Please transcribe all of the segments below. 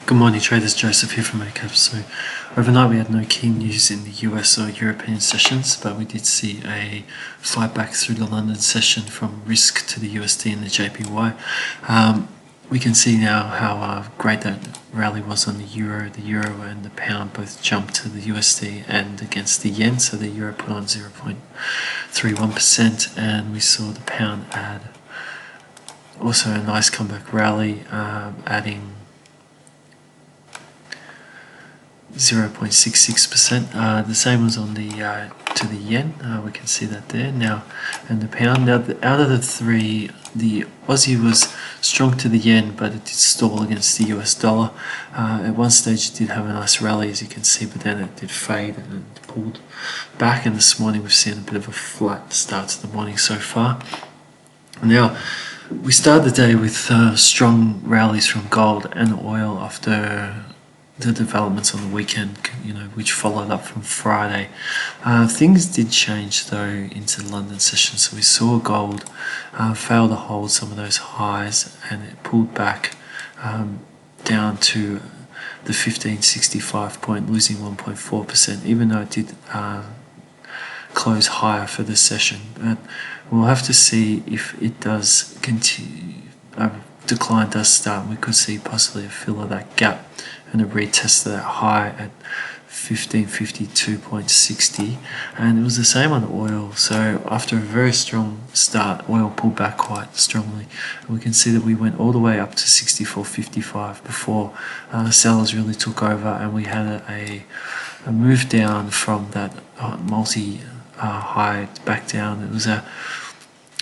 Good morning traders, Joseph here from Eightcap. So overnight we had no key news in the US or European sessions, but we did see a fight back through the London session from risk to the USD and the JPY. We can see now how great that rally was on the euro. The euro and the pound both jumped to the USD and against the yen, so the euro put on 0.31% and we saw the pound add also a nice comeback rally, adding 0.66%. The same was on the to the yen. We can see that there now, and the pound. Now, out of the three, the Aussie was strong to the yen, but it did stall against the US dollar. At one stage, it did have a nice rally, as you can see, but then it did fade and pulled back. And this morning, we've seen a bit of a flat start to the morning so far. Now, we started the day with strong rallies from gold and oil after the developments on the weekend, which followed up from Friday. Things did change though into the London session, so we saw gold fail to hold some of those highs, and it pulled back down to the 1565 point, losing 1.4%, even though it did close higher for the session. But we'll have to see if it does continue. Decline does start, we could see possibly a fill of that gap and a retest of that high at 1552.60, and it was the same on oil. So after a very strong start, oil pulled back quite strongly, and we can see that we went all the way up to 64.55 before sellers really took over, and we had a move down from that multi high back down. It was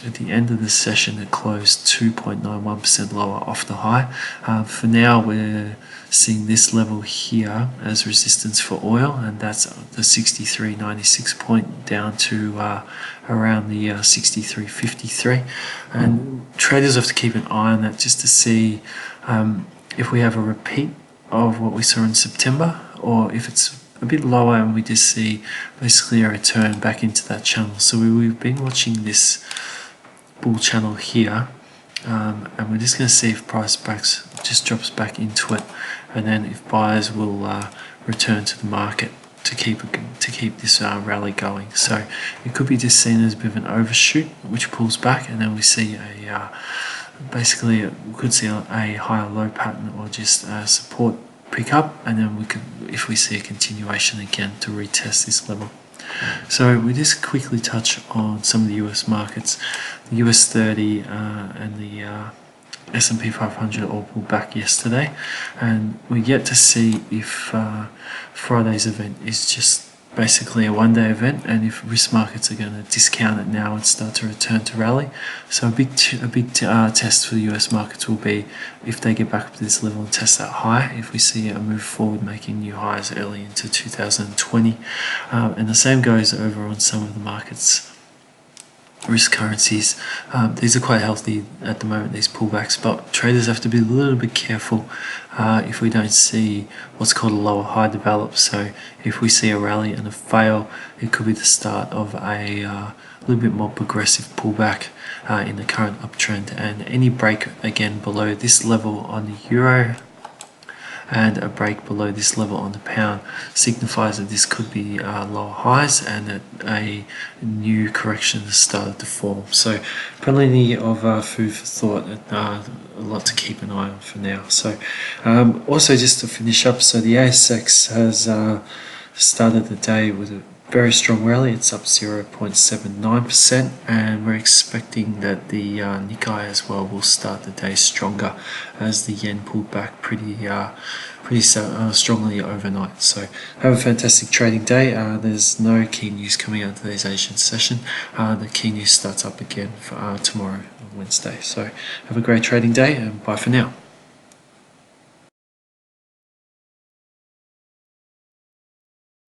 at the end of the session, it closed 2.91% lower off the high. For now, we're seeing this level here as resistance for oil, and that's the 63.96 point down to around the 63.53. And traders have to keep an eye on that just to see if we have a repeat of what we saw in September, or if it's a bit lower and we just see basically a return back into that channel. So we've been watching this bull channel here, and we're just going to see if price just drops back into it, and then if buyers will return to the market to keep this rally going. So it could be just seen as a bit of an overshoot, which pulls back, and then we see we could see a higher low pattern, or just support pick up, and then if we see a continuation again, to retest this level. So we just quickly touch on some of the US markets. The US 30 and the S&P 500 all pulled back yesterday, and we get to see if Friday's event is just basically a one-day event, and if risk markets are going to discount it now and start to return to rally. So a big test for the US markets will be if they get back up to this level and test that high, if we see a move forward making new highs early into 2020. And the same goes over on some of the markets. Risk currencies, these are quite healthy at the moment, these pullbacks, but traders have to be a little bit careful if we don't see what's called a lower high develop. So if we see a rally and a fail, it could be the start of a little bit more progressive pullback in the current uptrend, and any break again below this level on the euro and a break below this level on the pound signifies that this could be lower highs and that a new correction has started to form. So plenty of food for thought, and a lot to keep an eye on for now. So also just to finish up, so the ASX has started the day with a very strong rally. It's up 0.79%, and we're expecting that the Nikkei as well will start the day stronger, as the yen pulled back pretty strongly overnight. So have a fantastic trading day. There's no key news coming out of today's Asian session. The key news starts up again for tomorrow, Wednesday. So have a great trading day, and bye for now.